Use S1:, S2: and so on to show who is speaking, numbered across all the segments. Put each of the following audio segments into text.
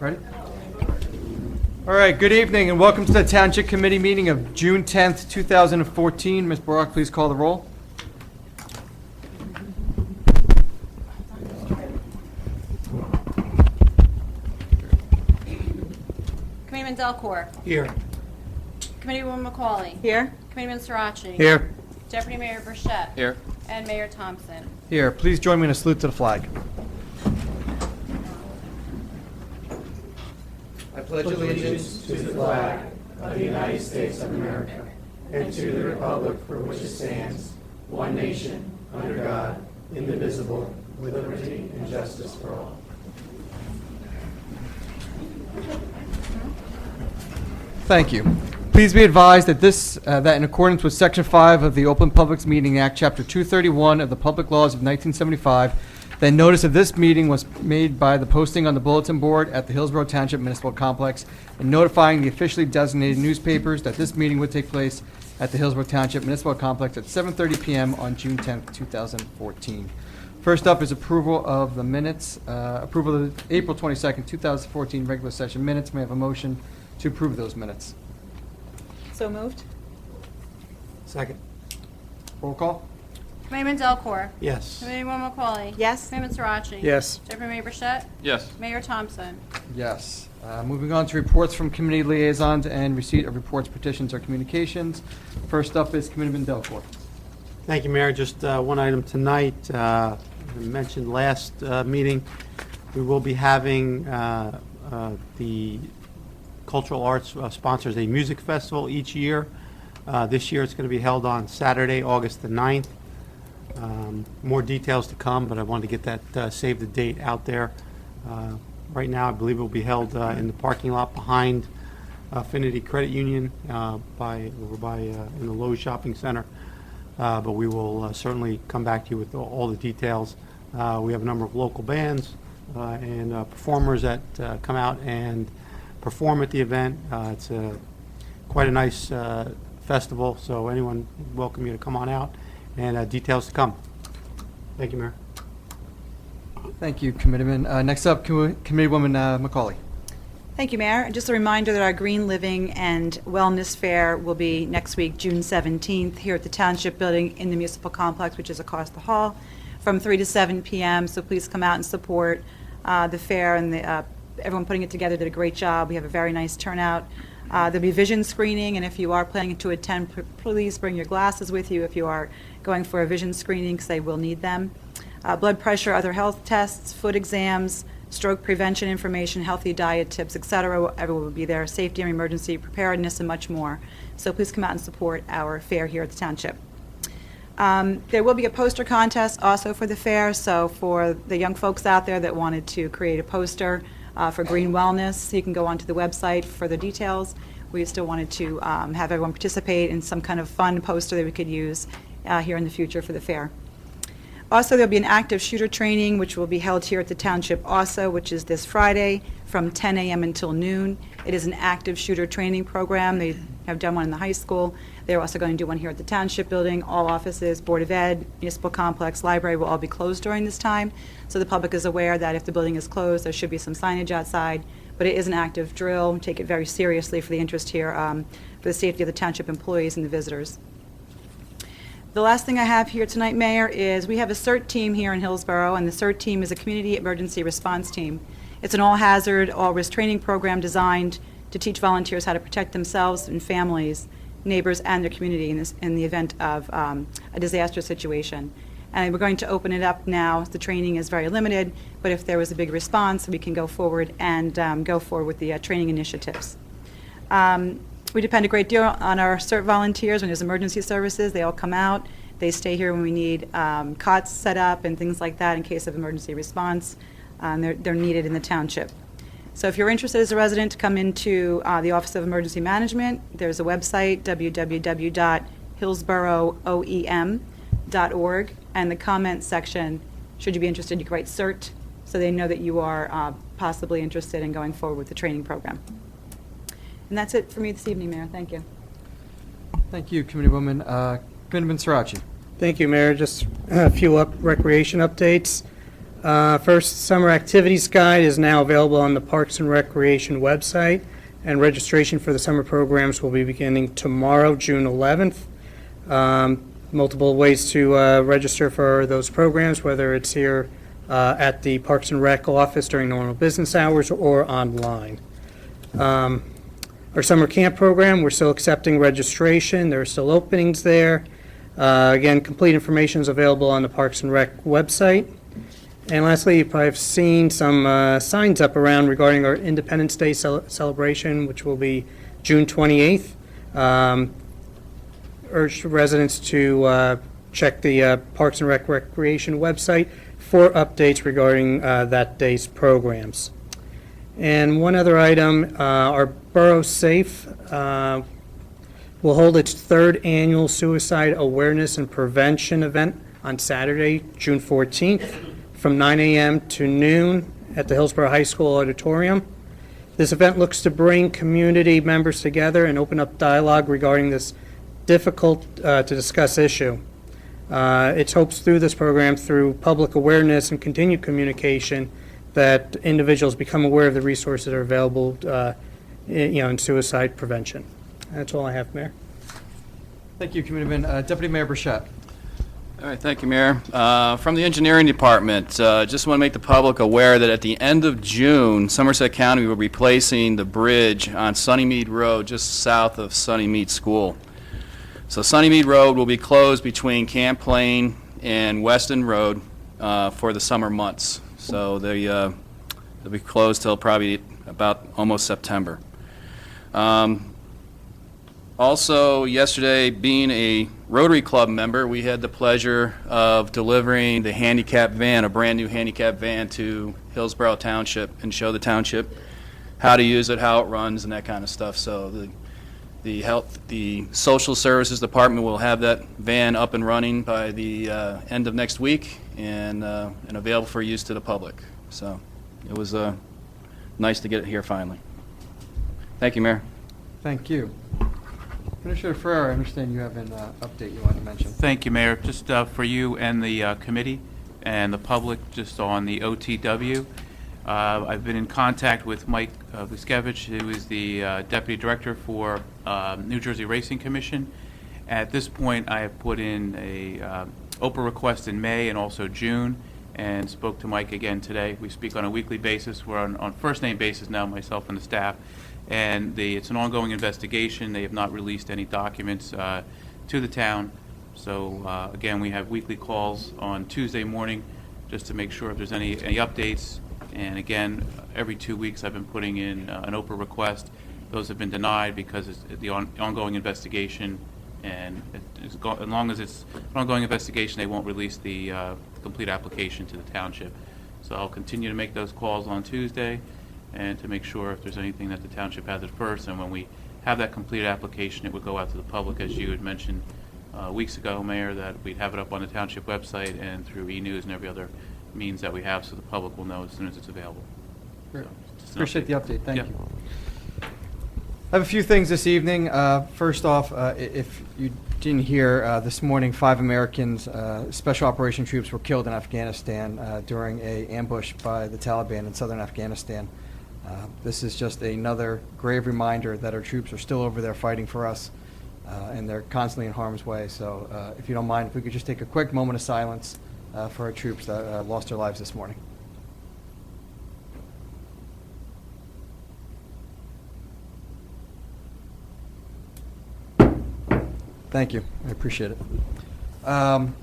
S1: Ready? All right, good evening and welcome to the Township Committee meeting of June 10th, 2014. Ms. Barak, please call the roll.
S2: Committeeman Delcourt.
S3: Here.
S2: Committeewoman McCauley.
S4: Here.
S2: Committeeman Srirachi.
S3: Here.
S2: Deputy Mayor Burchett.
S3: Here.
S2: And Mayor Thompson.
S1: Here, please join me in a salute to the flag.
S5: I pledge allegiance to the flag of the United States of America and to the republic for which it stands, one nation, under God, indivisible, with liberty and justice for all.
S1: Thank you. Please be advised that that in accordance with Section 5 of the Open Publics Meeting Act, Chapter 231 of the Public Laws of 1975, the notice of this meeting was made by the posting on the bulletin board at the Hillsborough Township Municipal Complex and notifying the officially designated newspapers that this meeting would take place at the Hillsborough Township Municipal Complex at 7:30 p.m. on June 10th, 2014. First up is approval of the minutes, approval of the April 22nd, 2014 regular session minutes. May I have a motion to approve those minutes?
S4: So moved.
S3: Second.
S1: Roll call?
S2: Committeeman Delcourt.
S3: Yes.
S2: Committeewoman McCauley.
S4: Yes.
S2: Committeeman Srirachi.
S3: Yes.
S2: Deputy Mayor Burchett.
S3: Yes.
S2: Mayor Thompson.
S1: Yes. Moving on to reports from committee liaisons and receipt of reports, petitions, or communications. First up is Committeeman Delcourt.
S6: Thank you, Mayor. Just one item tonight. I mentioned last meeting, we will be having the Cultural Arts sponsors a music festival each year. This year it's going to be held on Saturday, August the 9th. More details to come, but I wanted to get that save the date out there. Right now, I believe it will be held in the parking lot behind Affinity Credit Union over by in the Lowe's Shopping Center. But we will certainly come back to you with all the details. We have a number of local bands and performers that come out and perform at the event. It's quite a nice festival, so anyone welcome you to come on out, and details to come. Thank you, Mayor.
S1: Thank you, Committeeman. Next up, Committeewoman McCauley.
S4: Thank you, Mayor. Just a reminder that our Green Living and Wellness Fair will be next week, June 17th, here at the Township Building in the Municipal Complex, which is across the hall, from 3 to 7 p.m. So please come out and support the fair, and everyone putting it together did a great job. We have a very nice turnout. There'll be vision screening, and if you are planning to attend, please bring your glasses with you if you are going for a vision screening, because they will need them. Blood pressure, other health tests, foot exams, stroke prevention information, healthy diet tips, etc. Everyone will be there. Safety and emergency preparedness and much more. So please come out and support our fair here at the Township. There will be a poster contest also for the fair, so for the young folks out there that wanted to create a poster for Green Wellness, you can go onto the website for the details. We still wanted to have everyone participate in some kind of fun poster that we could use here in the future for the fair. Also, there'll be an active shooter training, which will be held here at the Township also, which is this Friday from 10 a.m. until noon. It is an active shooter training program. They have done one in the high school. They're also going to do one here at the Township Building. All offices, Board of Ed, Municipal Complex, Library will all be closed during this time. So the public is aware that if the building is closed, there should be some signage outside. But it is an active drill. Take it very seriously for the interest here, for the safety of the Township employees and the visitors. The last thing I have here tonight, Mayor, is we have a CERT team here in Hillsborough, and the CERT team is a Community Emergency Response Team. It's an all-hazard, all-risk training program designed to teach volunteers how to protect themselves and families, neighbors, and their community in the event of a disaster situation. And we're going to open it up now. The training is very limited, but if there was a big response, we can go forward and go forward with the training initiatives. We depend a great deal on our CERT volunteers. When there's emergency services, they all come out. They stay here when we need cots set up and things like that in case of emergency response. They're needed in the Township. So if you're interested as a resident to come into the Office of Emergency Management, there's a website, www.hillsboroughOEM.org, and the comment section, should you be interested, you can write CERT, so they know that you are possibly interested in going forward with the training program. And that's it for me this evening, Mayor. Thank you.
S1: Thank you, Committeewoman. Committeeman Srirachi.
S3: Thank you, Mayor. Just a few recreation updates.
S7: First, Summer Activities Guide is now available on the Parks and Recreation website, and registration for the summer programs will be beginning tomorrow, June 11th. Multiple ways to register for those programs, whether it's here at the Parks and Rec office during normal business hours or online. Our summer camp program, we're still accepting registration. There are still openings there. Again, complete information is available on the Parks and Rec website. And lastly, you probably have seen some signs up around regarding our Independence Day celebration, which will be June 28th. Urge residents to check the Parks and Recreation website for updates regarding that day's programs. And one other item, our Borough Safe will hold its third annual Suicide Awareness and Prevention event on Saturday, June 14th, from 9 a.m. to noon at the Hillsborough High School Auditorium. This event looks to bring community members together and open up dialogue regarding this difficult to discuss issue. It's hopes through this program, through public awareness and continued communication, that individuals become aware of the resources that are available, in suicide prevention. That's all I have, Mayor.
S1: Thank you, Committeeman. Deputy Mayor Burchett.
S8: All right, thank you, Mayor. From the Engineering Department, just want to make the public aware that at the end of June, Somerset County will be replacing the bridge on Sunnymead Road just south of Sunnymead School. So Sunnymead Road will be closed between Camp Plain and Weston Road for the summer months. So they'll be closed till probably about almost September. Also, yesterday, being a Rotary Club member, we had the pleasure of delivering the handicap van, a brand-new handicap van, to Hillsborough Township and show the township how to use it, how it runs, and that kind of stuff. So the Social Services Department will have that van up and running by the end of next week and available for use to the public. So it was nice to get it here finally. Thank you, Mayor.
S1: Thank you. Commissioner Ferrer, I understand you have an update you want to mention.
S9: Thank you, Mayor. Just for you and the committee and the public, just on the OTW. I've been in contact with Mike Vuskevich, who is the Deputy Director for New Jersey Racing Commission. At this point, I have put in a OPA request in May and also June, and spoke to Mike again today. We speak on a weekly basis. We're on first-name basis now, myself and the staff. And it's an ongoing investigation. They have not released any documents to the town. So again, we have weekly calls on Tuesday morning just to make sure if there's any updates. And again, every 2 weeks I've been putting in an OPA request. Those have been denied because it's the ongoing investigation. And as long as it's an ongoing investigation, they won't release the complete application to the township. So I'll continue to make those calls on Tuesday, and to make sure if there's anything that the township has at first, and when we have that completed application, it would go out to the public, as you had mentioned weeks ago, Mayor, that we'd have it up on the township website and through e-news and every other means that we have, so the public will know as soon as it's available.
S1: Great.
S9: So,
S1: Appreciate the update. Thank
S9: Yeah.
S1: you. I have a few things this evening. First off, if you didn't hear, this morning 5 Americans, special operation troops, were killed in Afghanistan during an ambush by the Taliban in southern Afghanistan. This is just another grave reminder that our troops are still over there fighting for us, and they're constantly in harm's way. So if you don't mind, if we could just take a quick moment of silence for our troops that lost their lives this morning. Thank you. I appreciate it. On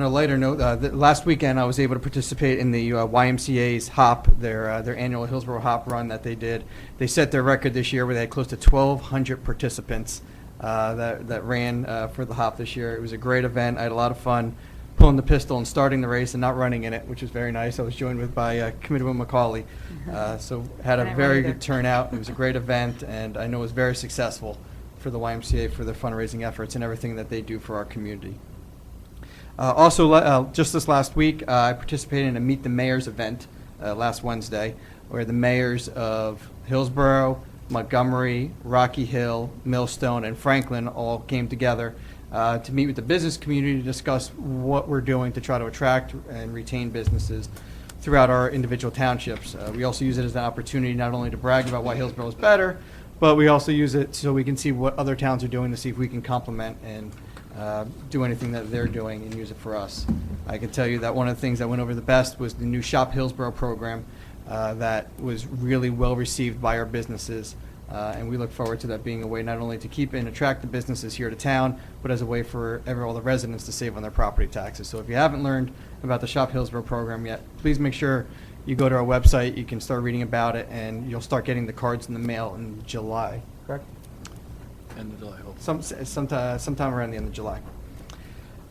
S1: a lighter note, last weekend I was able to participate in the YMCA's HOP, their annual Hillsborough HOP run that they did. They set their record this year where they had close to 1,200 participants that ran for the HOP this year. It was a great event. I had a lot of fun pulling the pistol and starting the race and not running in it, which was very nice. I was joined with by Committeeman McCauley. So had a very good turnout. It was a great event, and I know it was very successful for the YMCA for their fundraising efforts and everything that they do for our community. Also, just this last week, I participated in a Meet the Mayors event last Wednesday, where the mayors of Hillsborough, Montgomery, Rocky Hill, Millstone, and Franklin all came together to meet with the business community to discuss what we're doing to try to attract and retain businesses throughout our individual townships. We also use it as an opportunity not only to brag about why Hillsborough is better, but we also use it so we can see what other towns are doing to see if we can complement and do anything that they're doing and use it for us. I can tell you that one of the things that went over the best was the new Shop Hillsborough program that was really well received by our businesses. And we look forward to that being a way not only to keep and attract the businesses here to town, but as a way for all the residents to save on their property taxes. So if you haven't learned about the Shop Hillsborough program yet, please make sure you go to our website. You can start reading about it, and you'll start getting the cards in the mail in July, correct?
S8: End of July, hope.
S1: Sometime around the end of July.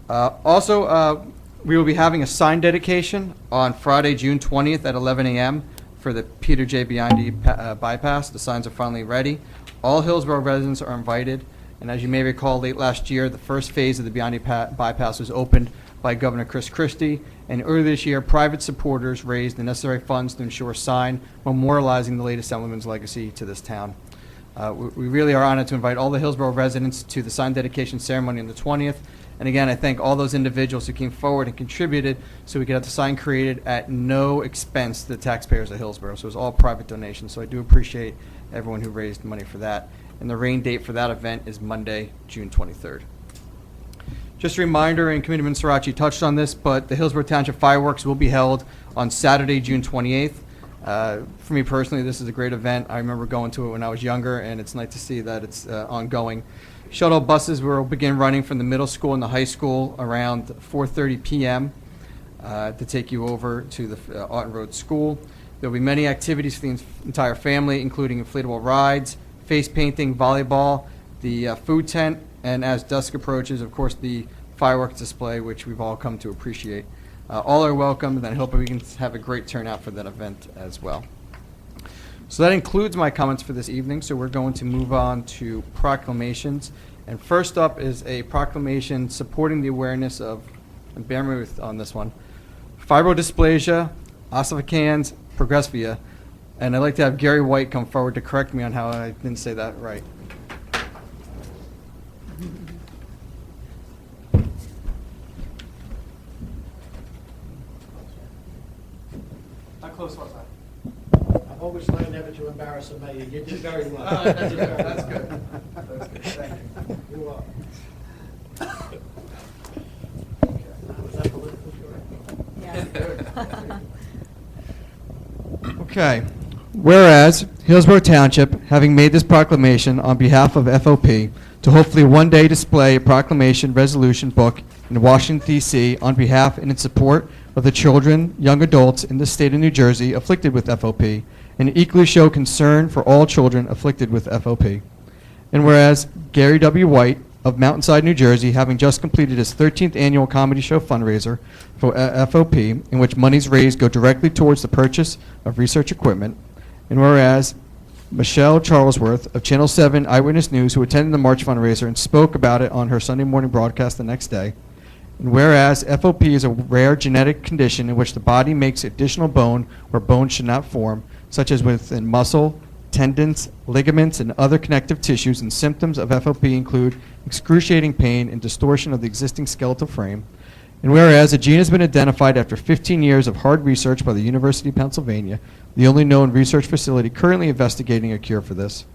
S1: Also, we will be having a sign dedication on Friday, June 20th at 11 a.m. for the Peter J. Biondi bypass. The signs are finally ready. All Hillsborough residents are invited, and as you may recall, late last year, the first phase of the Biondi bypass was opened by Governor Chris Christie, and earlier this year, private supporters raised the necessary funds to ensure a sign memorializing the late Assemblyman's legacy to this town. We really are honored to invite all the Hillsborough residents to the sign dedication ceremony on the 20th. And again, I thank all those individuals who came forward and contributed so we could have the sign created at no expense to the taxpayers of Hillsborough. So it was all private donations. So I do appreciate everyone who raised money for that. And the rain date for that event is Monday, June 23rd. Just a reminder, and Committeeman Srirachi touched on this, but the Hillsborough Township fireworks will be held on Saturday, June 28th. For me personally, this is a great event. I remember going to it when I was younger, and it's nice to see that it's ongoing. Shuttle buses will begin running from the middle school and the high school around 4:30 p.m. To take you over to the Aughton Road School. There will be many activities for the entire family, including inflatable rides, face painting, volleyball, the food tent, and as dusk approaches, of course, the fireworks display, which we've all come to appreciate. All are welcome, and I hope we can have a great turnout for that event as well. So that includes my comments for this evening, so we're going to move on to proclamations. And first up is a proclamation supporting the awareness of, and bear me with on this one, fibrodysplasia, ossificans progressiva, and I'd like to have Gary White come forward to correct me on how I didn't say that right. How close was I?
S3: I've always learned never to embarrass a mayor. You did very well.
S1: That's good. That's good. That's good. Thank you.
S3: You're welcome. Was that politically correct?
S1: Okay. Whereas Hillsborough Township, having made this proclamation on behalf of FOP, to hopefully one day display a proclamation resolution book in Washington, D.C. on behalf and in support of the children, young adults in the state of New Jersey afflicted with FOP, and equally show concern for all children afflicted with FOP. And whereas Gary W. White of Mountainside, New Jersey, having just completed his 13th annual comedy show fundraiser for FOP, in which monies raised go directly towards the purchase of research equipment, and whereas Michelle Charlesworth of Channel 7 Eyewitness News, who attended the March fundraiser and spoke about it on her Sunday morning broadcast the next day, and whereas FOP is a rare genetic condition in which the body makes additional bone where bone should not form, such as within muscle, tendons, ligaments, and other connective tissues, and symptoms of FOP include excruciating pain and distortion of the existing skeletal frame. And whereas a gene has been identified after 15 years of hard research by the University of Pennsylvania, the only known research facility currently investigating a cure for this.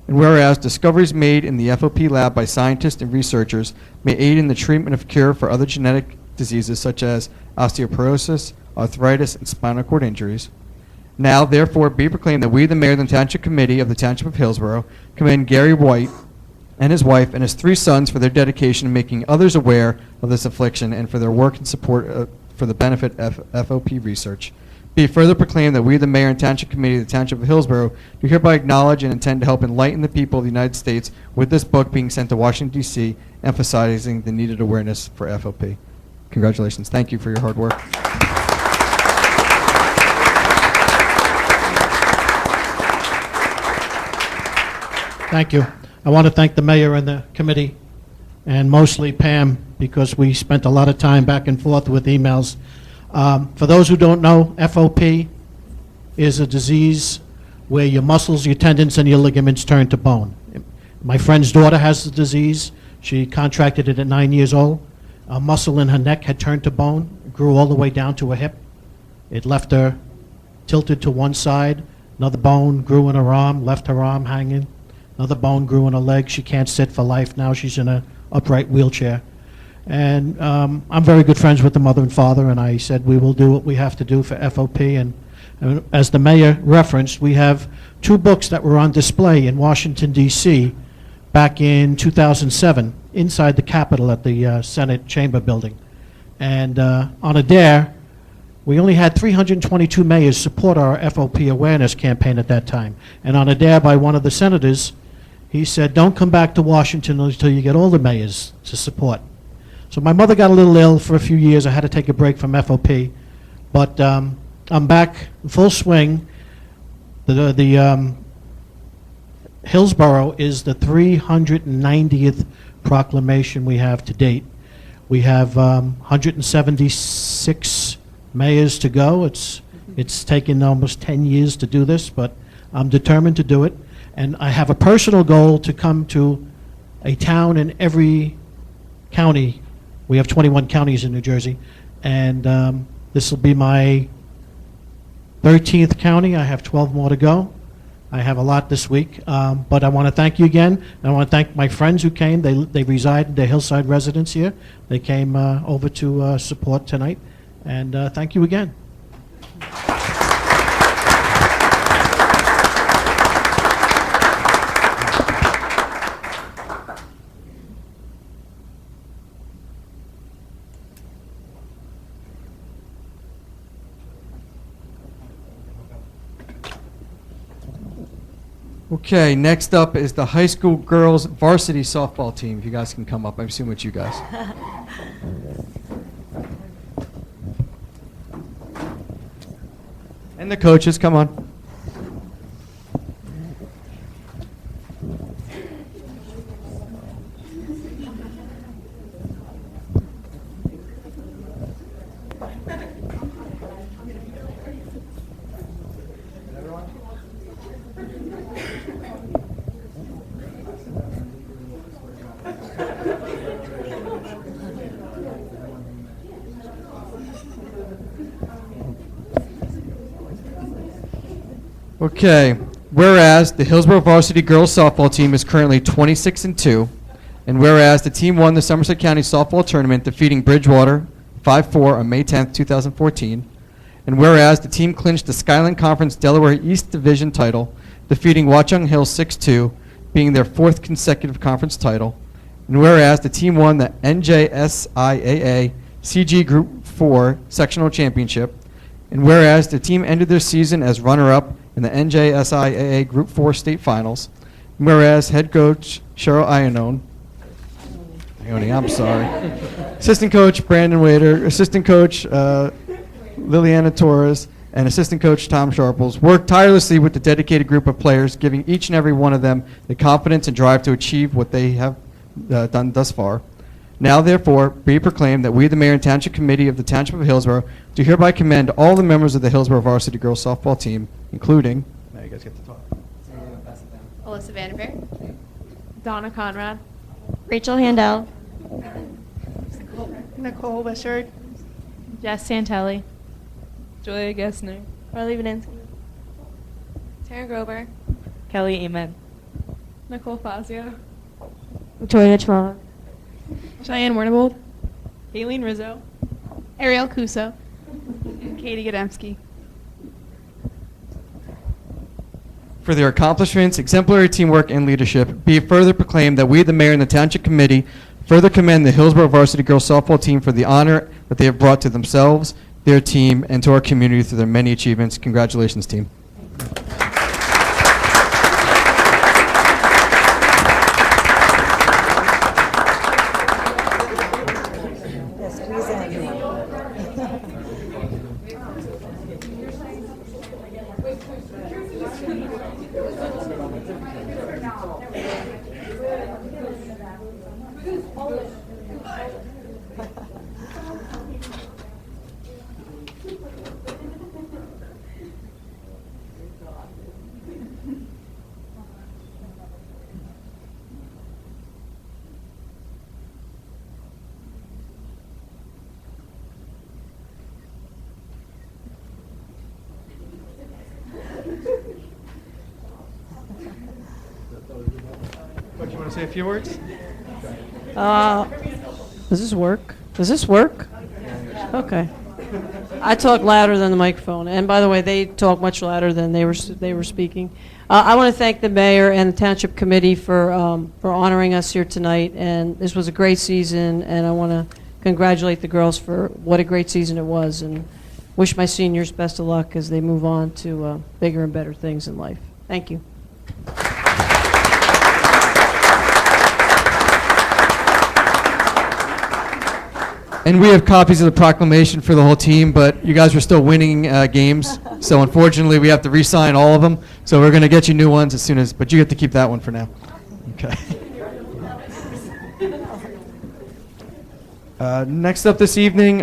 S1: And whereas discoveries made in the FOP lab by scientists and researchers may aid in the treatment of cure for other genetic diseases such as osteoporosis, arthritis, and spinal cord injuries. Now, therefore, be proclaimed that we, the Mayor of the Township Committee of the Township of Hillsborough, commend Gary White and his wife and his 3 sons for their dedication in making others aware of this affliction and for their work and support for the benefit of FOP research. Be it further proclaimed that we, the Mayor and Township Committee of the Township of Hillsborough, do hereby acknowledge and intend to help enlighten the people of the United States with this book being sent to Washington, D.C., emphasizing the needed awareness for FOP. Congratulations. Thank you for your hard work.
S3: Thank you. I want to thank the mayor and the committee, and mostly Pam, because we spent a lot of time back and forth with emails. For those who don't know, FOP is a disease where your muscles, your tendons, and your ligaments turn to bone. My friend's daughter has the disease. She contracted it at 9 years old. A muscle in her neck had turned to bone, grew all the way down to her hip. It left her tilted to one side. Another bone grew in her arm, left her arm hanging. Another bone grew in her leg. She can't sit for life. Now she's in an upright wheelchair. And I'm very good friends with the mother and father, and I said we will do what we have to do for FOP. And as the mayor referenced, we have 2 books that were on display in Washington, D.C. back in 2007 inside the Capitol at the Senate Chamber building. And on a dare, we only had 322 mayors support our FOP awareness campaign at that time. And on a dare by one of the senators, he said, don't come back to Washington until you get all the mayors to support. So my mother got a little ill for a few years. I had to take a break from FOP. But I'm back in full swing. The Hillsborough is the 390th proclamation we have to date. We have 176 mayors to go. It's taken almost 10 years to do this, but I'm determined to do it. And I have a personal goal to come to a town in every county. We have 21 counties in New Jersey, and this will be my 13th county. I have 12 more to go. I have a lot this week, but I want to thank you again. And I want to thank my friends who came. They reside in the Hillside residence here. They came over to support tonight, and thank you again.
S1: Okay, next up is the high school girls varsity softball team. If you guys can come up, I assume it's you guys. And the coaches, come on. Okay, whereas the Hillsborough varsity girls softball team is currently 26-2, and whereas the team won the Somerset County softball tournament, defeating Bridgewater 5-4 on May 10th, 2014, and whereas the team clinched the Skyline Conference Delaware East Division title, defeating Watchung Hill 6-2, being their 4th consecutive conference title, and whereas the team won the NJSIAA CG Group 4 sectional championship, and whereas the team ended their season as runner-up in the NJSIAA Group 4 state finals, and whereas head coach Cheryl Ione, I'm sorry, assistant coach Brandon Wader, assistant coach Liliana Torres, and assistant coach Tom Sharples worked tirelessly with the dedicated group of players, giving each and every one of them the confidence and drive to achieve what they have done thus far. Now, therefore, be it proclaimed that we, the Mayor and Township Committee of the Township of Hillsborough, do hereby commend all the members of the Hillsborough varsity girls softball team, including, now you guys get to talk.
S2: Alyssa Vanderveer,
S10: Donna Conrad,
S11: Rachel Handel,
S10: Nicole Wishart, Jess Santelli, Julia Gessner,
S11: Riley Vaninsky,
S10: Tara Grover,
S11: Kelly Amen,
S10: Nicole Fazio,
S11: Victoria Chimala,
S10: Cheyenne Warnebold,
S11: Aileen Rizzo,
S10: Ariel Cuso, and Katie Godemski.
S1: For their accomplishments, exemplary teamwork, and leadership, be it further proclaimed that we, the Mayor and the Township Committee, further commend the Hillsborough varsity girls softball team for the honor that they have brought to themselves, their team, and to our community through their many achievements. Congratulations, team.
S6: to say a few words?
S12: Does this work? Does this work? Okay. I talk louder than the microphone, and by the way, they talk much louder than they were speaking. I want to thank the mayor and the township committee for honoring us here tonight, and this was a great season, and I want to congratulate the girls for what a great season it was, and wish my seniors best of luck as they move on to bigger and better things in life. Thank you.
S1: And we have copies of the proclamation for the whole team, but you guys were still winning games, so unfortunately we have to re-sign all of them. So we're going to get you new ones as soon as, but you get to keep that one for now. Okay. Next up this evening,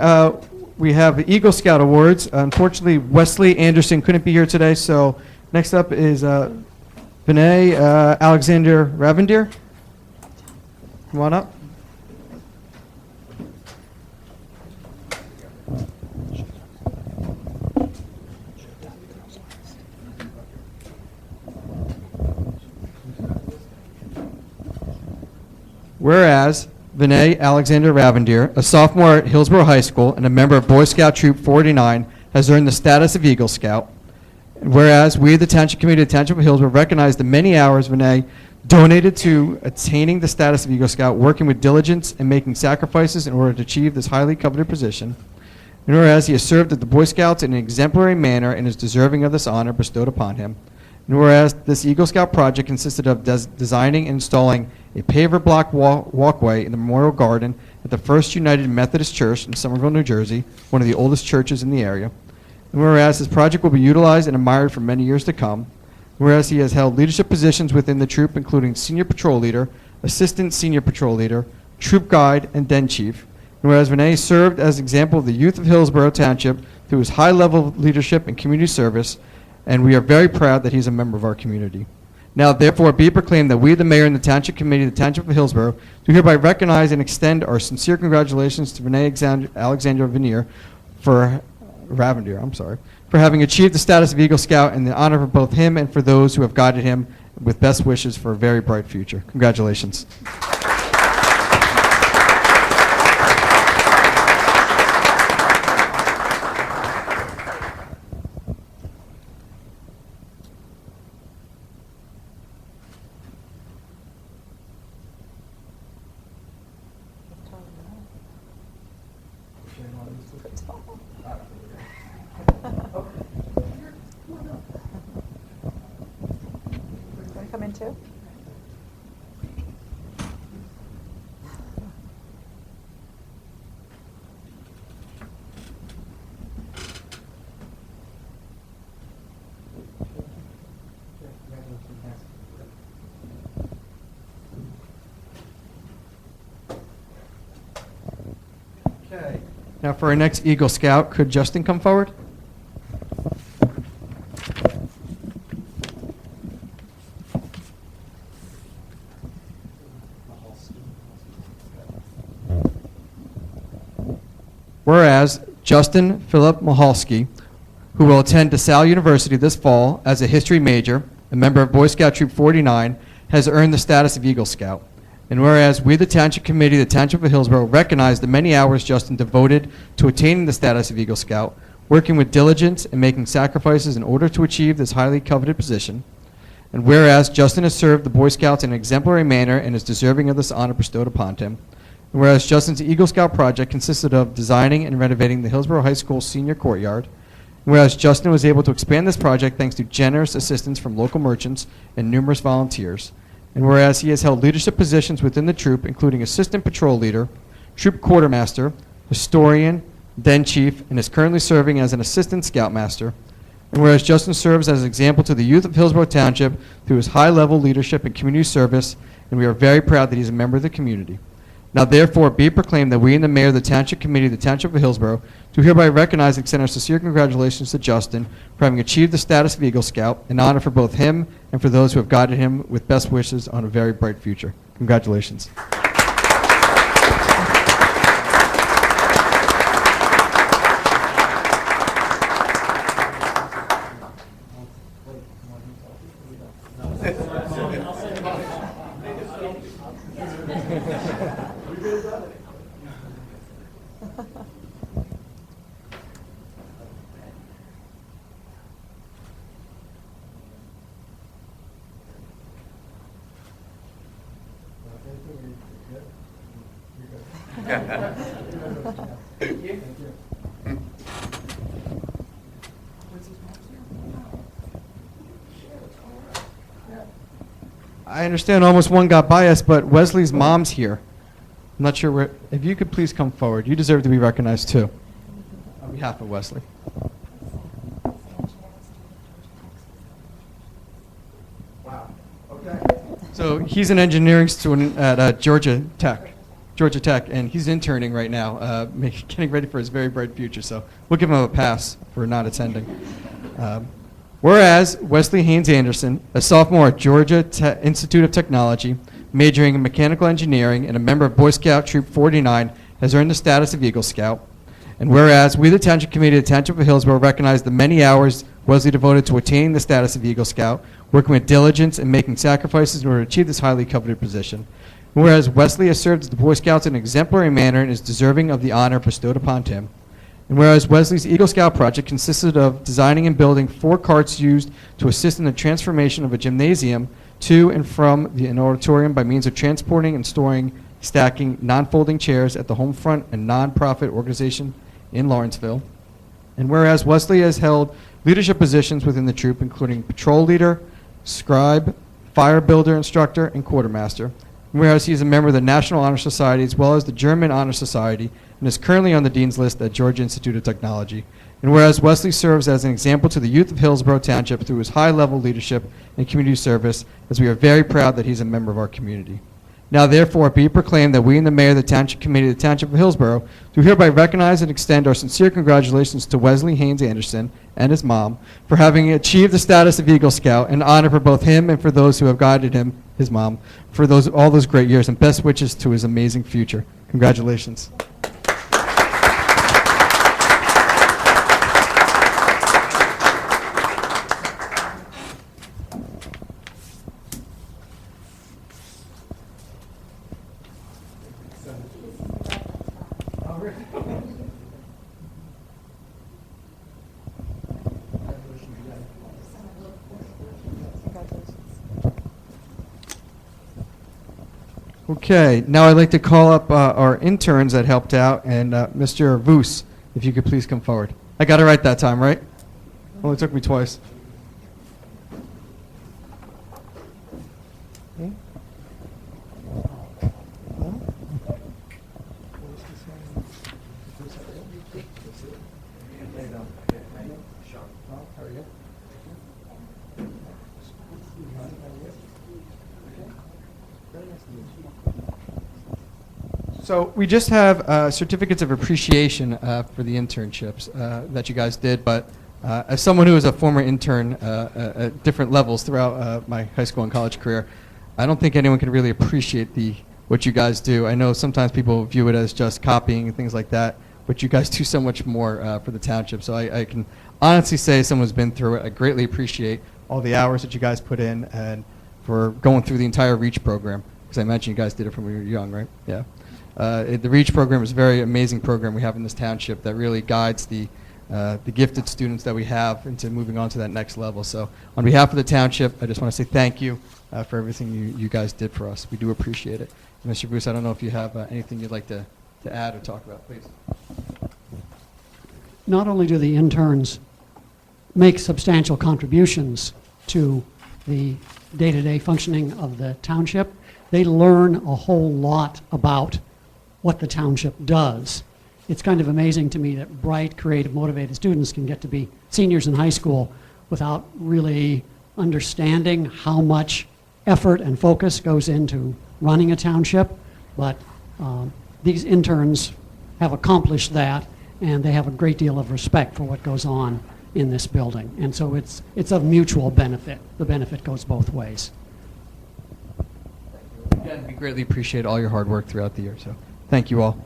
S1: we have the Eagle Scout Awards. Unfortunately, Wesley Anderson couldn't be here today, so next up is Vinay Alexander Ravendier. Come on up. Whereas Vinay Alexander Ravendier, a sophomore at Hillsborough High School and a member of Boy Scout Troop 49, has earned the status of Eagle Scout. And whereas we, the Township Committee of the Township of Hillsborough, recognize the many hours Vinay donated to attaining the status of Eagle Scout, working with diligence and making sacrifices in order to achieve this highly coveted position. And whereas he has served at the Boy Scouts in an exemplary manner and is deserving of this honor bestowed upon him. And whereas this Eagle Scout project consisted of designing and installing a paver block walkway in the Memorial Garden at the First United Methodist Church in Somerville, New Jersey, one of the oldest churches in the area. And whereas this project will be utilized and admired for many years to come. Whereas he has held leadership positions within the troop, including Senior Patrol Leader, Assistant Senior Patrol Leader, Troop Guide, and Den Chief. And whereas Vinay served as example of the youth of Hillsborough Township through his high level of leadership and community service, and we are very proud that he's a member of our community. Now, therefore, be it proclaimed that we, the mayor and the Township Committee of the Township of Hillsborough, do hereby recognize and extend our sincere congratulations to Vinay Alexander Ravendier, for having achieved the status of Eagle Scout, and the honor for both him and for those who have guided him with best wishes for a very bright future. Congratulations.
S4: Come in too?
S1: Okay. Now for our next Eagle Scout, could Justin come forward? Whereas Justin Philip Mahalski, who will attend DeSalle University this fall as a history major, a member of Boy Scout Troop 49, has earned the status of Eagle Scout. And whereas we, the Township Committee of the Township of Hillsborough, recognize the many hours Justin devoted to attaining the status of Eagle Scout, working with diligence and making sacrifices in order to achieve this highly coveted position. And whereas Justin has served the Boy Scouts in an exemplary manner and is deserving of this honor bestowed upon him. And whereas Justin's Eagle Scout project consisted of designing and renovating the Hillsborough High School senior courtyard. And whereas Justin was able to expand this project thanks to generous assistance from local merchants and numerous volunteers. And whereas he has held leadership positions within the troop, including Assistant Patrol Leader, Troop Quartermaster, Historian, Den Chief, and is currently serving as an Assistant Scoutmaster. And whereas Justin serves as an example to the youth of Hillsborough Township through his high-level leadership and community service, and we are very proud that he's a member of the community. Now therefore be it proclaimed that we and the mayor of the Township Committee of the Township of Hillsborough do hereby recognize and extend our sincere congratulations to Justin for having achieved the status of Eagle Scout, an honor for both him and for those who have guided him with best wishes on a very bright future. Congratulations. I understand almost one got by us, but Wesley's mom's here. I'm not sure where. If you could please come forward. You deserve to be recognized too. On behalf of Wesley. Wow. Okay. So he's an engineering student at Georgia Tech, and he's interning right now, getting ready for his very bright future. So we'll give him a pass for not attending. Whereas Wesley Haynes Anderson, a sophomore at Georgia Institute of Technology, majoring in mechanical engineering and a member of Boy Scout Troop 49, has earned the status of Eagle Scout. And whereas we, the Township Committee of the Township of Hillsborough, recognize the many hours Wesley devoted to attaining the status of Eagle Scout, working with diligence and making sacrifices in order to achieve this highly coveted position. And whereas Wesley has served as the Boy Scouts in an exemplary manner and is deserving of the honor bestowed upon him. And whereas Wesley's Eagle Scout project consisted of designing and building 4 carts used to assist in the transformation of a gymnasium to and from an auditorium by means of transporting and stacking non-folding chairs at the Homefront, a non-profit organization in Lawrenceville. And whereas Wesley has held leadership positions within the troop, including patrol leader, scribe, fire builder instructor, and quartermaster. Whereas he is a member of the National Honor Society as well as the German Honor Society and is currently on the Dean's List at Georgia Institute of Technology. And whereas Wesley serves as an example to the youth of Hillsborough Township through his high-level leadership and community service, as we are very proud that he's a member of our community. Now therefore be it proclaimed that we and the Mayor of the Township Committee of the Township of Hillsborough do hereby recognize and extend our sincere congratulations to Wesley Haynes Anderson and his mom for having achieved the status of Eagle Scout, an honor for both him and for those who have guided him, his mom, for all those great years, and best wishes to his amazing future. Congratulations. Okay, now I'd like to call up our interns that helped out, and Mr. Voos, if you could please come forward. I got it right that time, right? Only took me twice. So we just have certificates of appreciation for the internships that you guys did, but as someone who was a former intern at different levels throughout my high school and college career, I don't think anyone can really appreciate what you guys do. I know sometimes people view it as just copying and things like that, but you guys do so much more for the township. So I can honestly say, as someone who's been through it, I greatly appreciate all the hours that you guys put in and for going through the entire REACH program, because I mentioned you guys did it from when you were young, right? Yeah. The REACH program is a very amazing program we have in this township that really guides the gifted students that we have into moving on to that next level. So on behalf of the township, I just want to say thank you for everything you guys did for us. We do appreciate it. Mr. Bruce, I don't know if you have anything you'd like to add or talk about, please.
S13: Not only do the interns make substantial contributions to the day-to-day functioning of the township, they learn a whole lot about what the township does. It's kind of amazing to me that bright, creative, motivated students can get to be seniors in high school without really understanding how much effort and focus goes into running a township. But these interns have accomplished that, and they have a great deal of respect for what goes on in this building. And so it's of mutual benefit. The benefit goes both ways.
S1: Again, we greatly appreciate all your hard work throughout the year, so thank you all.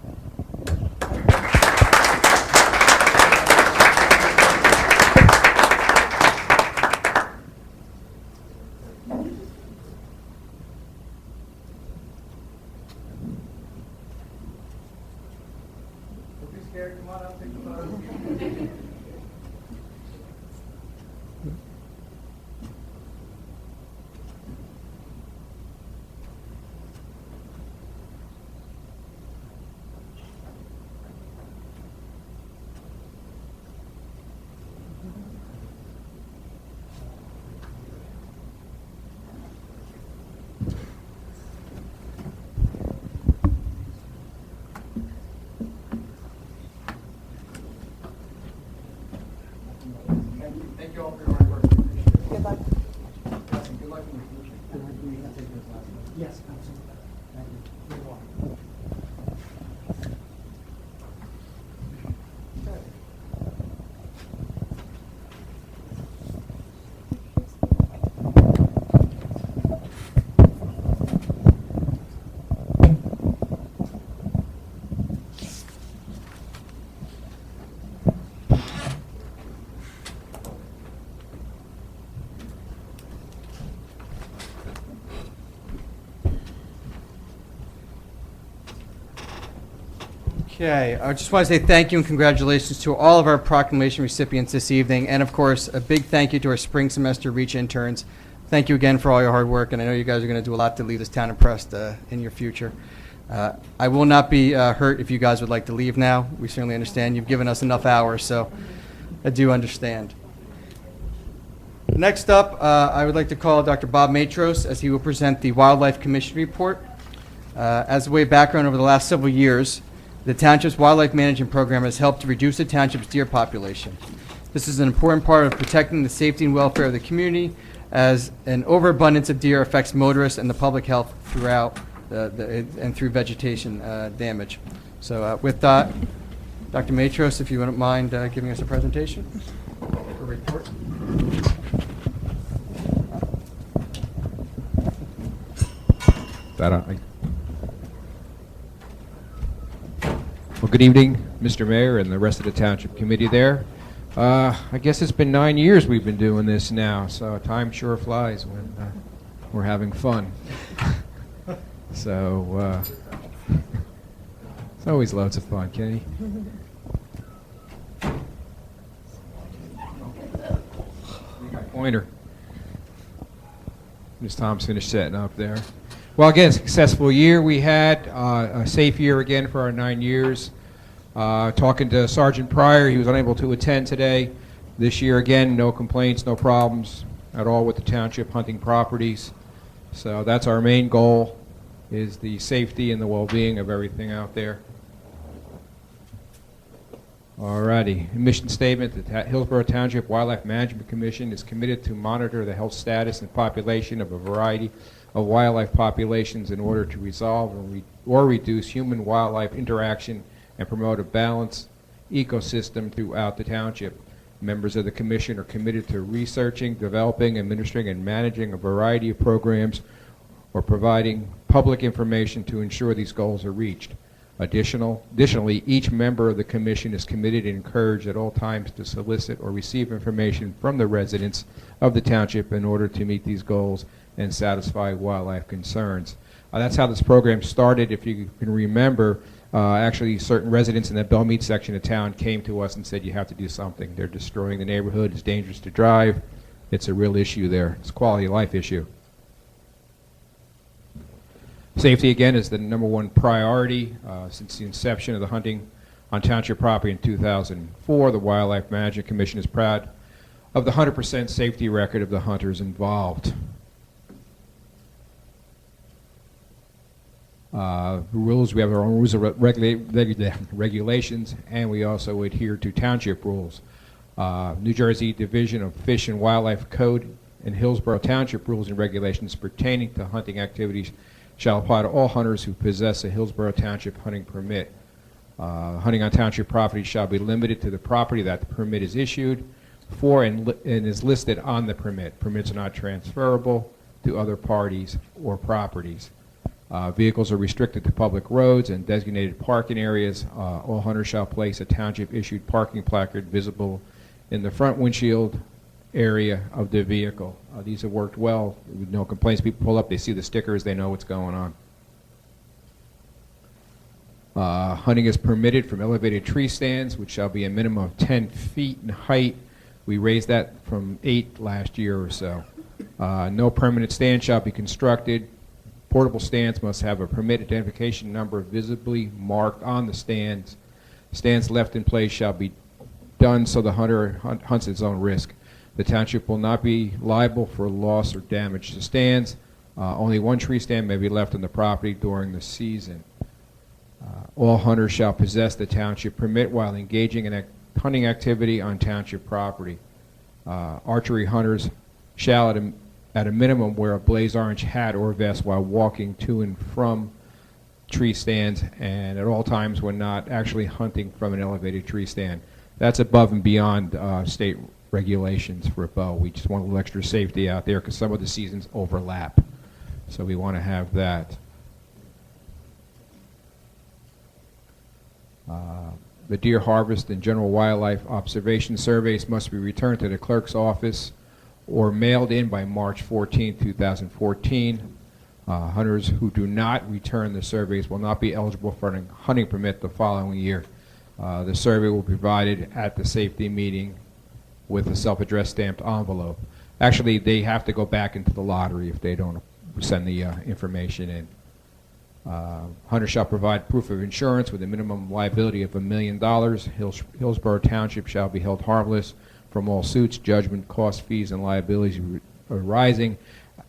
S1: Thank you all for your hard work. We appreciate it.
S4: Good luck.
S1: Good luck in the future.
S13: Yes, absolutely. Thank you. You're welcome.
S1: Okay, I just want to say thank you and congratulations to all of our proclamation recipients this evening, and of course, a big thank you to our spring semester REACH interns. Thank you again for all your hard work, and I know you guys are going to do a lot to leave this town impressed in your future. I will not be hurt if you guys would like to leave now. We certainly understand. You've given us enough hours, so I do understand. Next up, I would like to call Dr. Bob Matros as he will present the Wildlife Commission report. As a way of background, over the last several years, the Township's Wildlife Management Program has helped to reduce the Township's deer population. This is an important part of protecting the safety and welfare of the community, as an overabundance of deer affects motorists and the public health throughout and through vegetation damage. So with that, Dr. Matros, if you wouldn't mind giving us a presentation or report.
S14: Well, good evening, Mr. Mayor and the rest of the Township Committee there. I guess it's been 9 years we've been doing this now, so time sure flies when we're having fun. So, it's always loads of fun, Kenny. Pointer. Ms. Tom's finished setting up there. Well, again, a successful year we had, a safe year again for our 9 years. Talking to Sergeant Pryor, he was unable to attend today. This year, again, no complaints, no problems at all with the township hunting properties. So that's our main goal, is the safety and the well-being of everything out there. Alrighty, mission statement, the Hillsborough Township Wildlife Management Commission is committed to monitor the health status and population of a variety of wildlife populations in order to resolve or reduce human-wildlife interaction and promote a balanced ecosystem throughout the township. Members of the commission are committed to researching, developing, administering, and managing a variety of programs or providing public information to ensure these goals are reached. Additionally, each member of the commission is committed and encouraged at all times to solicit or receive information from the residents of the township in order to meet these goals and satisfy wildlife concerns. That's how this program started. If you can remember, actually certain residents in the Belmead section of town came to us and said, you have to do something. They're destroying the neighborhood. It's dangerous to drive. It's a real issue there. It's a quality of life issue. Safety, again, is the #1 priority. Since the inception of the hunting on township property in 2004, the Wildlife Management Commission is proud of the 100% safety record of the hunters involved. Rules, we have our own rules of regulations, and we also adhere to township rules. New Jersey Division of Fish and Wildlife Code and Hillsborough Township rules and regulations pertaining to hunting activities shall apply to all hunters who possess a Hillsborough Township hunting permit. Hunting on township property shall be limited to the property that the permit is issued for and is listed on the permit. Permits are not transferable to other parties or properties. Vehicles are restricted to public roads and designated parking areas. All hunters shall place a township-issued parking placard visible in the front windshield area of the vehicle. These have worked well with no complaints. People pull up, they see the stickers, they know what's going on. Hunting is permitted from elevated tree stands, which shall be a minimum of 10 feet in height. We raised that from 8 last year or so. No permanent stand shall be constructed. Portable stands must have a permit identification number visibly marked on the stands. Stands left in place shall be done so the hunter hunts at his own risk. The township will not be liable for loss or damage to stands. Only one tree stand may be left on the property during the season. All hunters shall possess the township permit while engaging in hunting activity on township property. Archery hunters shall at a minimum wear a blaze orange hat or vest while walking to and from tree stands, and at all times when not actually hunting from an elevated tree stand. That's above and beyond state regulations for a bow. We just want a little extra safety out there because some of the seasons overlap. So we want to have that. The deer harvest and general wildlife observation surveys must be returned to the clerk's office or mailed in by March 14, 2014. Hunters who do not return the surveys will not be eligible for a hunting permit the following year. The survey will be provided at the safety meeting with a self-addressed stamped envelope. Actually, they have to go back into the lottery if they don't send the information in. Hunters shall provide proof of insurance with a minimum liability of $1 million. Hillsborough Township shall be held harmless from all suits, judgment, costs, fees, and liabilities arising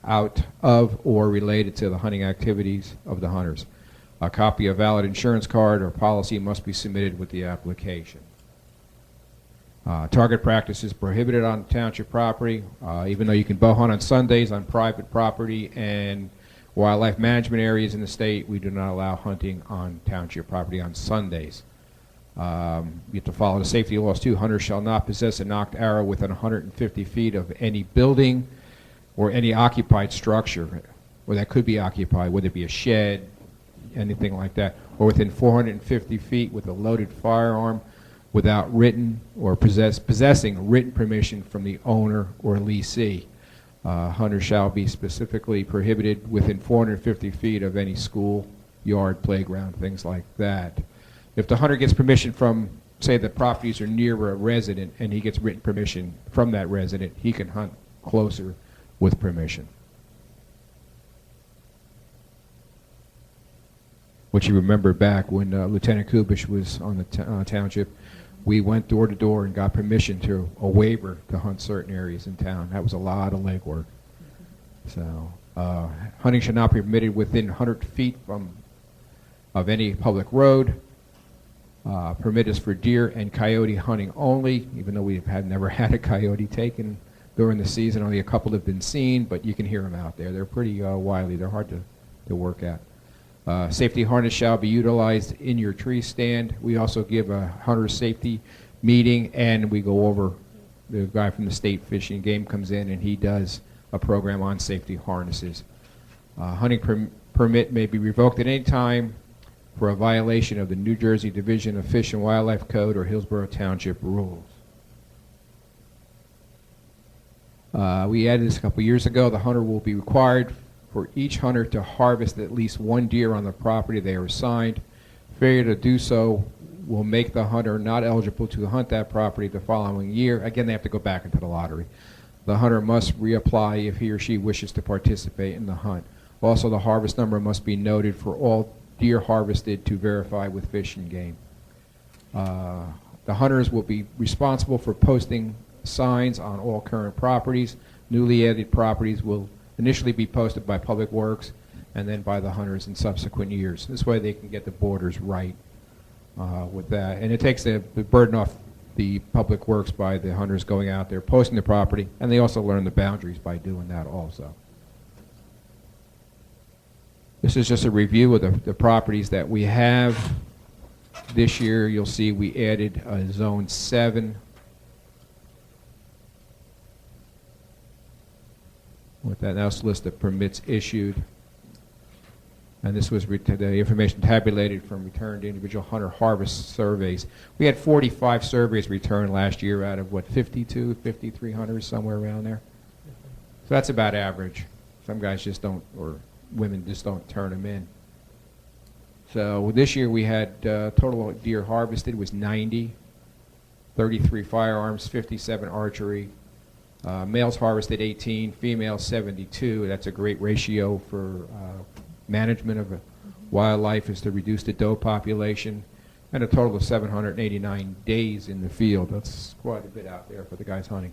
S14: out of or related to the hunting activities of the hunters. A copy of valid insurance card or policy must be submitted with the application. Target practice is prohibited on township property, even though you can bow hunt on Sundays on private property and wildlife management areas in the state. We do not allow hunting on township property on Sundays. You have to follow the safety laws too. Hunters shall not possess a nocked arrow within 150 feet of any building or any occupied structure, or that could be occupied, whether it be a shed, anything like that, or within 450 feet with a loaded firearm without written or possessing written permission from the owner or leasee. Hunters shall be specifically prohibited within 450 feet of any school, yard, playground, things like that. If the hunter gets permission from, say, the properties are near a resident and he gets written permission from that resident, he can hunt closer with permission. Which you remember back when Lieutenant Kubish was on the township, we went door to door and got permission to a waiver to hunt certain areas in town. That was a lot of legwork. So hunting should not be permitted within 100 feet of any public road. Permit is for deer and coyote hunting only, even though we have never had a coyote taken during the season. Only a couple have been seen, but you can hear them out there. They're pretty wily. They're hard to work at. Safety harness shall be utilized in your tree stand. We also give a hunter safety meeting, and we go over, the guy from the State Fish and Game comes in, and he does a program on safety harnesses. Hunting permit may be revoked at any time for a violation of the New Jersey Division of Fish and Wildlife Code or Hillsborough Township rules. We added this a couple years ago. The hunter will be required for each hunter to harvest at least one deer on the property they are assigned. Failure to do so will make the hunter not eligible to hunt that property the following year. Again, they have to go back into the lottery. The hunter must reapply if he or she wishes to participate in the hunt. Also, the harvest number must be noted for all deer harvested to verify with Fish and Game. The hunters will be responsible for posting signs on all current properties. Newly added properties will initially be posted by Public Works and then by the hunters in subsequent years. This way they can get the borders right with that. And it takes the burden off the Public Works by the hunters going out there, posting the property, and they also learn the boundaries by doing that also. This is just a review of the properties that we have. This year you'll see we added Zone 7. With that, now it's a list of permits issued. And this was the information tabulated from returned individual hunter harvest surveys. We had 45 surveys returned last year out of, what, 52, 53 hunters, somewhere around there. So that's about average. Some guys just don't, or women just don't turn them in. So this year we had total deer harvested was 90, 33 firearms, 57 archery. Males harvested 18, females 72. That's a great ratio for management of wildlife, is to reduce the doe population, and a total of 789 days in the field. That's quite a bit out there for the guys hunting.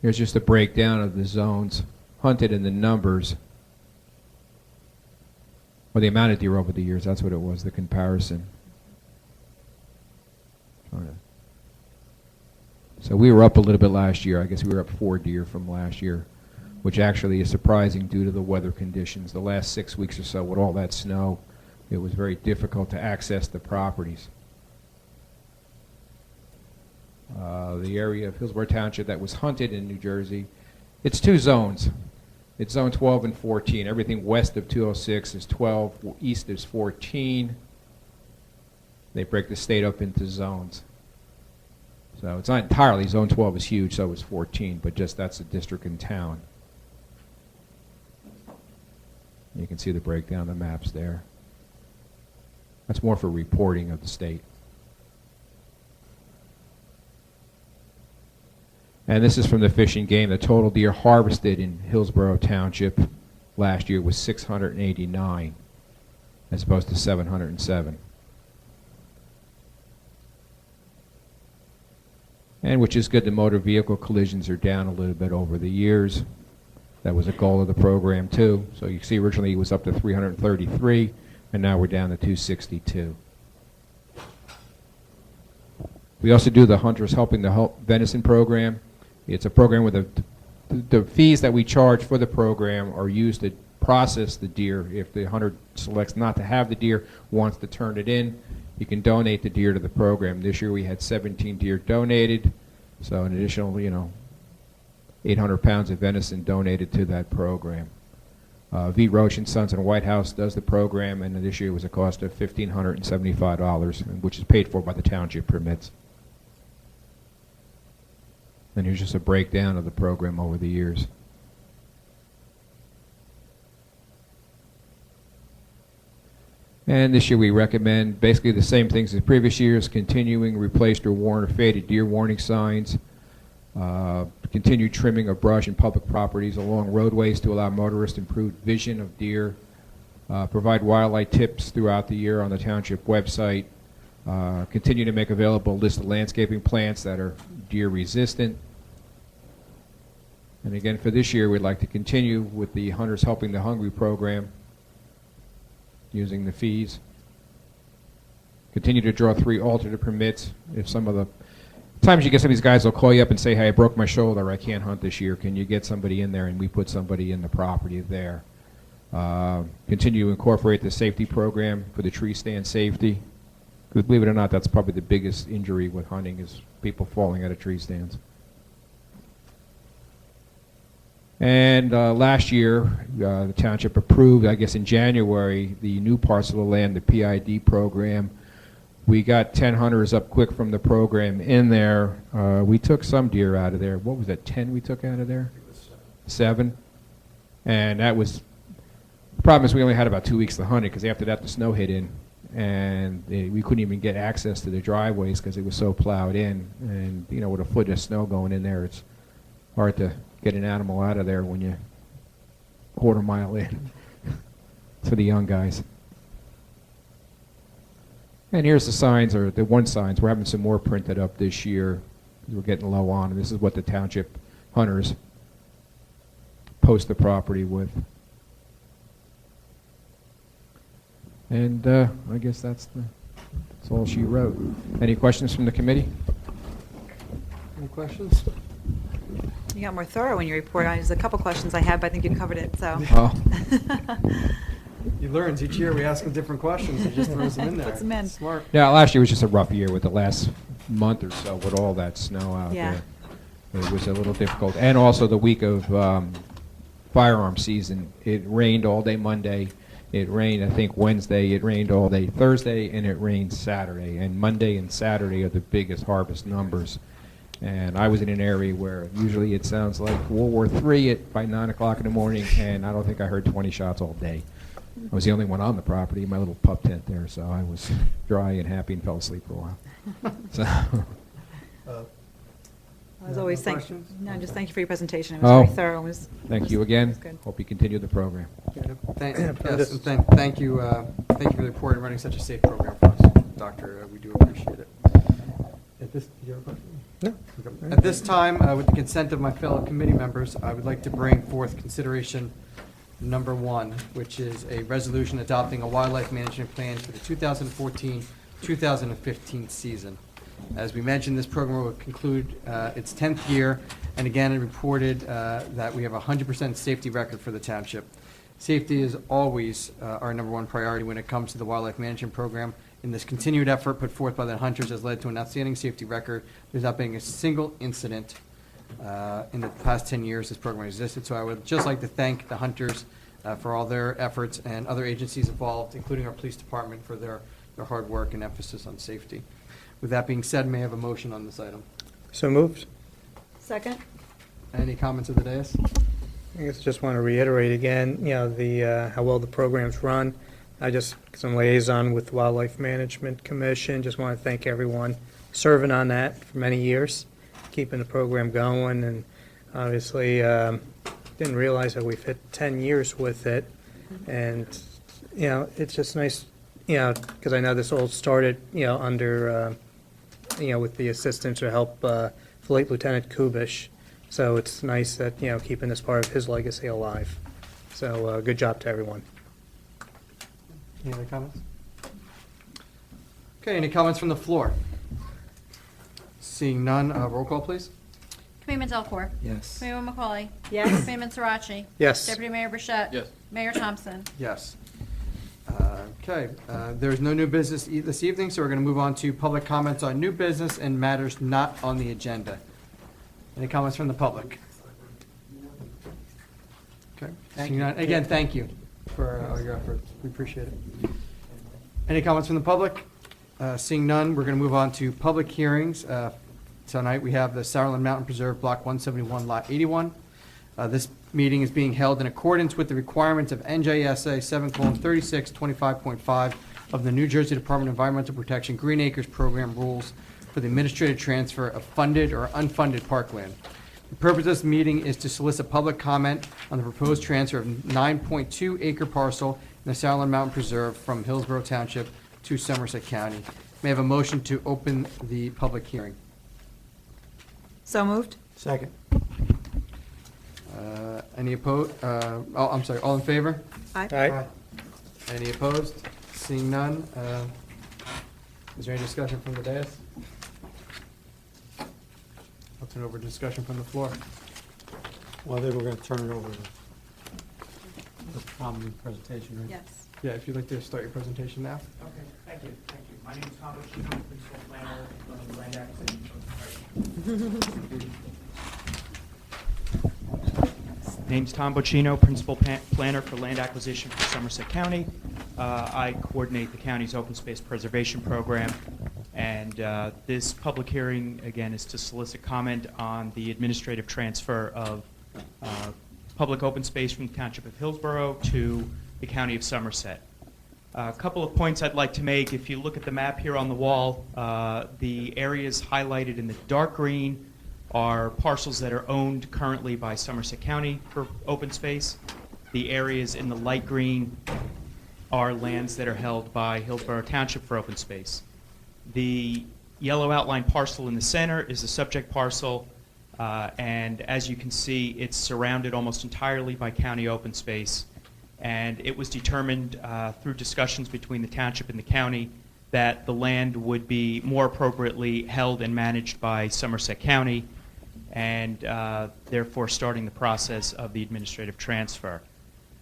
S14: Here's just a breakdown of the zones hunted and the numbers, or the amount of deer over the years. That's what it was, the comparison. So we were up a little bit last year. I guess we were up 4 deer from last year, which actually is surprising due to the weather conditions. The last 6 weeks or so with all that snow, it was very difficult to access the properties. The area of Hillsborough Township that was hunted in New Jersey, it's 2 zones. It's zone 12 and 14. Everything west of 206 is 12, east is 14. They break the state up into zones. So it's not entirely, zone 12 is huge, so is 14, but just that's a district in town. You can see the breakdown, the maps there. That's more for reporting of the state. And this is from the Fish and Game. The total deer harvested in Hillsborough Township last year was 689, as opposed to 707. And which is good, the motor vehicle collisions are down a little bit over the years. That was a goal of the program too. So you see originally it was up to 333, and now we're down to 262. We also do the Hunters Helping the Venison program. It's a program where the fees that we charge for the program are used to process the deer. If the hunter selects not to have the deer, wants to turn it in, you can donate the deer to the program. This year we had 17 deer donated, so an additional, 800 pounds of venison donated to that program. V. Roche and Sons in White House does the program, and this year was a cost of $1,575, which is paid for by the township permits. And here's just a breakdown of the program over the years. And this year we recommend basically the same things as previous years: continuing replaced or worn or faded deer warning signs, continued trimming of brush in public properties along roadways to allow motorists improved vision of deer, provide wildlife tips throughout the year on the township website, continue to make available a list of landscaping plants that are deer resistant. And again, for this year, we'd like to continue with the Hunters Helping the Hungry program, using the fees. Continue to draw 3 alternate permits. If some of the times you get some of these guys will call you up and say, hey, I broke my shoulder, I can't hunt this year. Can you get somebody in there? And we put somebody in the property there. Continue to incorporate the safety program for the tree stand safety. Because believe it or not, that's probably the biggest injury with hunting is people falling out of tree stands. And last year, the township approved, I guess in January, the new parcel of land, the PID program. We got 10 hunters up quick from the program in there. We took some deer out of there. What was that, 10 we took out of there? 7. And that was, the problem is we only had about 2 weeks to hunt it because after that the snow hit in. And we couldn't even get access to the driveways because it was so plowed in. And, with a foot of snow going in there, it's hard to get an animal out of there when you're quarter mile in to the young guys. And here's the signs, or the one signs. We're having some more printed up this year because we're getting low on. And this is what the township hunters post the property with. And I guess that's all she wrote. Any questions from the committee?
S1: Any questions?
S4: You got more thorough in your report. There's a couple questions I have, but I think you covered it, so.
S14: Oh.
S1: He learns each year. We ask him different questions. He just throws them in there.
S4: Puts them in.
S1: Smart.
S14: Yeah, last year was just a rough year with the last month or so with all that snow out
S4: Yeah.
S14: there. It was a little difficult. And also the week of firearm season. It rained all day Monday. It rained, I think, Wednesday. It rained all day Thursday, and it rained Saturday. And Monday and Saturday are the biggest harvest numbers. And I was in an area where usually it sounds like World War III by 9 o'clock in the morning, and I don't think I heard 20 shots all day. I was the only one on the property, my little pup tent there, so I was dry and happy and fell asleep for a while. So.
S4: As always,
S1: No
S4: thank
S1: questions?
S4: no, just thank you for your presentation. It was very thorough.
S14: Thank you again.
S4: It was good.
S14: Hope you continue the program.
S1: Thank you for the report and running such a safe program for us, Doctor. We do appreciate it. At this, do you have a question?
S7: No.
S1: At this time, with the consent of my fellow committee members, I would like to bring forth consideration number 1, which is a resolution adopting a wildlife management plan for the 2014-2015 season. As we mentioned, this program will conclude its 10th year, and again, it reported that we have a 100% safety record for the township. Safety is always our number one priority when it comes to the wildlife management program, and this continued effort put forth by the hunters has led to an outstanding safety record. There's not been a single incident in the past 10 years this program existed, so I would just like to thank the hunters for all their efforts and other agencies involved, including our police department, for their hard work and emphasis on safety. With that being said, may I have a motion on this item?
S7: So moved.
S4: Second?
S1: Any comments of the dais?
S7: I guess I just want to reiterate again, how well the program's run. Because I'm liaison with the Wildlife Management Commission, just want to thank everyone serving on that for many years, keeping the program going, and obviously didn't realize that we've hit 10 years with it, and it's just nice, because I know this all started, under, with the assistance or help late Lieutenant Kubish, so it's nice that keeping this part of his legacy alive. So good job to everyone.
S1: Any other comments? Okay, any comments from the floor? Seeing none, roll call, please.
S2: Committeeman Delcor.
S5: Yes.
S2: Committeeman McCauley.
S4: Yes.
S2: Committeeman Sirachi.
S7: Yes.
S2: Deputy Mayor Burchett.
S8: Yes.
S2: Mayor Thompson.
S1: Yes. Okay, there's no new business this evening, so we're going to move on to public comments on new business and matters not on the agenda. Any comments from the public? Okay. Seeing none- Again, thank you for all your efforts. We appreciate it. Any comments from the public? Seeing none, we're going to move on to public hearings. Tonight, we have the Sourland Mountain Preserve, Block 171, Lot 81. This meeting is being held in accordance with the requirements of NJSA 7:3625.5 of the New Jersey Department of Environmental Protection Green Acres Program rules for the administrative transfer of funded or unfunded parkland. The purpose of this meeting is to solicit public comment on the proposed transfer of 9.2 acre parcel in the Sourland Mountain Preserve from Hillsborough Township to Somerset County. May I have a motion to open the public hearing?
S4: So moved?
S6: Second.
S1: Any opposed? I'm sorry, all in favor?
S4: Aye.
S7: Aye.
S1: Any opposed? Seeing none, is there any discussion from the dais? I'll turn over to discussion from the floor.
S6: Well, then we're going to turn it over to the common presentation, right?
S4: Yes.
S1: Yeah, if you'd like to start your presentation now.
S15: Okay, thank you. My name is Tom Bocchino, Principal Planner of Land Acquisition. Name's Tom Bocchino, Principal Planner for Land Acquisition for Somerset County. I coordinate the county's open space preservation program, and this public hearing, again, is to solicit comment on the administrative transfer of public open space from the Township of Hillsborough to the County of Somerset. A couple of points I'd like to make. If you look at the map here on the wall, the areas highlighted in the dark green are parcels that are owned currently by Somerset County for open space. The areas in the light green are lands that are held by Hillsborough Township for open space. The yellow outline parcel in the center is the subject parcel, and as you can see, it's surrounded almost entirely by county open space. And it was determined through discussions between the township and the county that the land would be more appropriately held and managed by Somerset County, and therefore starting the process of the administrative transfer.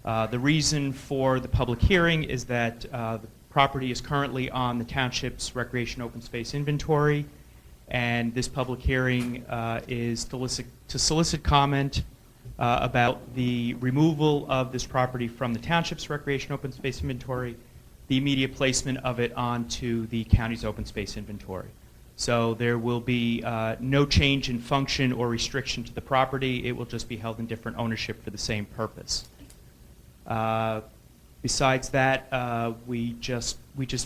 S15: The reason for the public hearing is that the property is currently on the township's recreation open space inventory, and this public hearing is to solicit comment about the removal of this property from the township's recreation open space inventory, the immediate placement of it onto the county's open space inventory. So there will be no change in function or restriction to the property. It will just be held in different ownership for the same purpose. Besides that, we just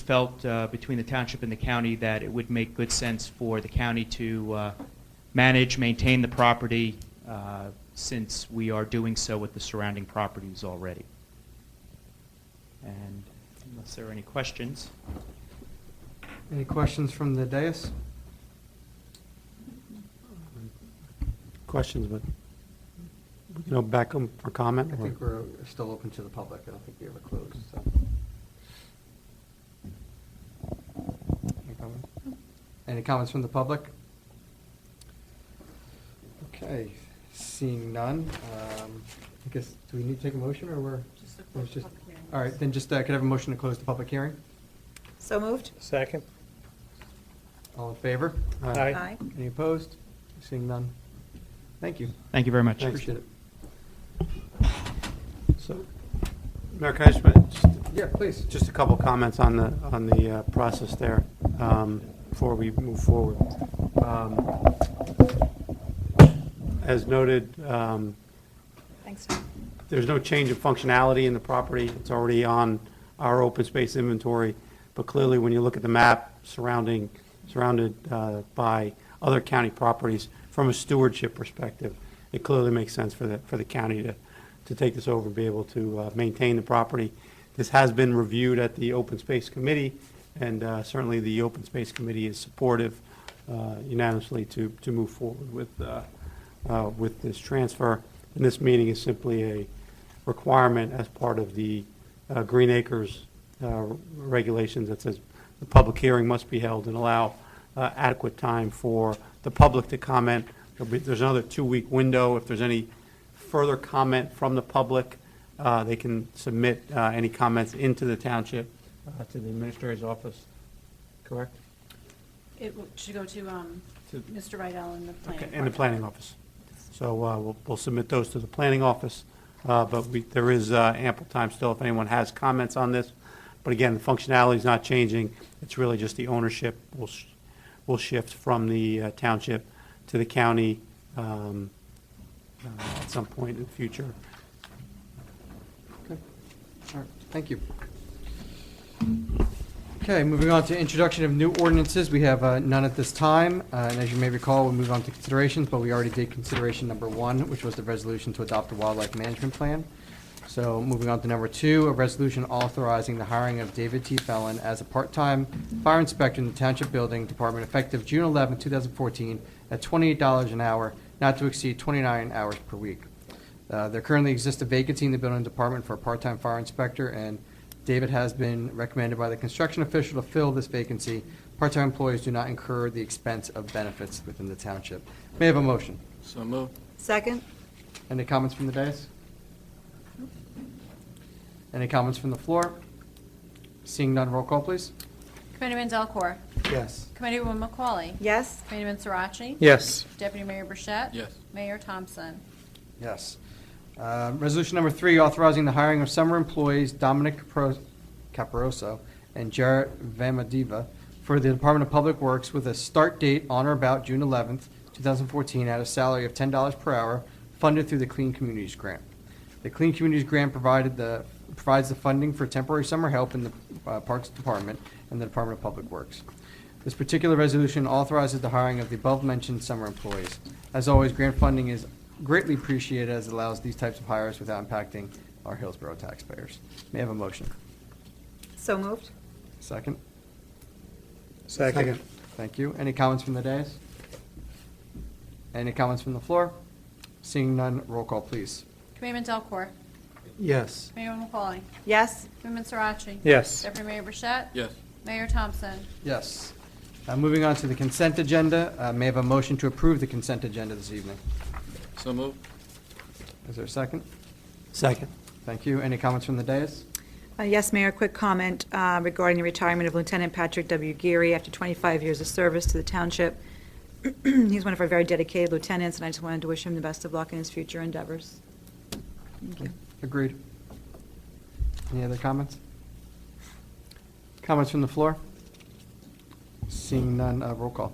S15: felt between the township and the county that it would make good sense for the county to maintain the property since we are doing so with the surrounding properties already. And unless there are any questions.
S1: Any questions from the dais?
S6: Questions, but we can open back them for comment?
S1: I
S6: or-
S1: think we're still open to the public. I don't think we ever closed, so. Any comments? Any comments from the public? Okay, seeing none. I guess, do we need to take a motion, or we're? All right, then just, could I have a motion to close the public hearing?
S4: So moved?
S5: Second.
S1: All in favor?
S4: Aye.
S1: Any opposed? Seeing none. Thank you.
S15: Thank you very much.
S1: Appreciate it.
S6: So, Mayor, can I just
S1: Yeah, please.
S6: just a couple comments on the process there before we move forward. As noted,
S4: Thanks, Tom.
S6: there's no change of functionality in the property. It's already on our open space inventory. But clearly, when you look at the map surrounded by other county properties, from a stewardship perspective, it clearly makes sense for the county to take this over and be able to maintain the property. This has been reviewed at the Open Space Committee, and certainly the Open Space Committee is supportive unanimously to move forward with this transfer. And this meeting is simply a requirement as part of the Green Acres regulations that says the public hearing must be held and allow adequate time for the public to comment. There's another 2-week window. If there's any further comment from the public, they can submit any comments into the township to the administrator's office. Correct?
S2: It should go to Mr. Vidal in the planning.
S6: Okay, in the planning office. So we'll submit those to the planning office, but there is ample time still if anyone has comments on this. But again, the functionality is not changing. It's really just the ownership will shift from the township to the county at some point in the future.
S1: Okay. All right, thank you. Okay, moving on to introduction of new ordinances. We have none at this time. And as you may recall, we'll move on to considerations, but we already did consideration number 1, which was the resolution to adopt a wildlife management plan. So moving on to number 2, a resolution authorizing the hiring of David T. Fallon as a part-time fire inspector in the Township Building Department effective June 11, 2014 at $28 an hour, not to exceed 29 hours per week. There currently exists a vacancy in the building department for a part-time fire inspector, and David has been recommended by the construction official to fill this vacancy. Part-time employees do not incur the expense of benefits within the township. May I have a motion?
S8: So moved.
S4: Second?
S1: Any comments from the dais? Any comments from the floor? Seeing none, roll call, please.
S2: Committeeman Delcor.
S5: Yes.
S2: Committeewoman McCauley.
S4: Yes?
S2: Committeeman Sirachi.
S5: Yes.
S2: Deputy Mayor Burchett.
S8: Yes.
S2: Mayor Thompson.
S1: Yes. Resolution number 3, authorizing the hiring of summer employees Dominic Caparoso and Jarrett Vamadiva for the Department of Public Works with a start date on or about June 11th, 2014 at a salary of $10 per hour funded through the Clean Communities Grant. The Clean Communities Grant provides the funding for temporary summer help in the Parks Department and the Department of Public Works. This particular resolution authorizes the hiring of the above-mentioned summer employees. As always, grant funding is greatly appreciated as it allows these types of hires without impacting our Hillsborough taxpayers. May I have a motion?
S4: So moved?
S1: Second?
S5: Second.
S1: Thank you. Any comments from the dais? Any comments from the floor? Seeing none, roll call, please.
S2: Committeeman Delcor.
S6: Yes.
S2: Committeewoman McCauley.
S4: Yes?
S2: Committeeman Sirachi.
S5: Yes.
S2: Deputy Mayor Burchett.
S8: Yes.
S2: Mayor Thompson.
S1: Yes. Moving on to the consent agenda. May I have a motion to approve the consent agenda this evening?
S8: So moved.
S1: Is there a second?
S6: Second.
S1: Thank you. Any comments from the dais?
S4: Yes, Mayor, quick comment regarding the retirement of Lieutenant Patrick W. Geary after 25 years of service to the township. He's one of our very dedicated lieutenants, and I just wanted to wish him the best of luck in his future endeavors. Thank you.
S1: Agreed. Any other comments? Comments from the floor? Seeing none, roll call.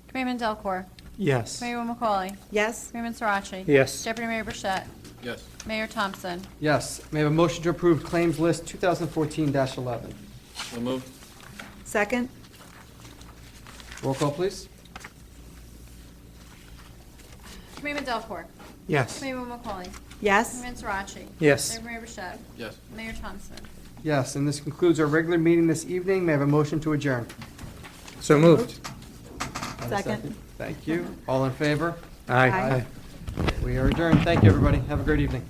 S2: Committeeman Delcor.
S6: Yes.
S2: Committeewoman McCauley.
S4: Yes?
S2: Committeeman Sirachi.
S5: Yes.
S2: Deputy Mayor Burchett.
S8: Yes.
S2: Mayor Thompson.
S1: Yes. May I have a motion to approve claims list 2014-11?
S8: So moved.
S4: Second?
S1: Roll call, please.
S2: Committeeman Delcor.
S6: Yes.
S2: Committeewoman McCauley.
S4: Yes?
S2: Committeeman Sirachi.
S5: Yes.
S2: Deputy Mayor Burchett.
S8: Yes.
S2: Mayor Thompson.
S1: Yes, and this concludes our regular meeting this evening. May I have a motion to adjourn?
S5: So moved.
S1: And a
S4: Second.
S1: Thank you. All in favor?
S5: Aye.
S4: Aye.
S1: We are adjourned. Thank you, everybody. Have a great evening.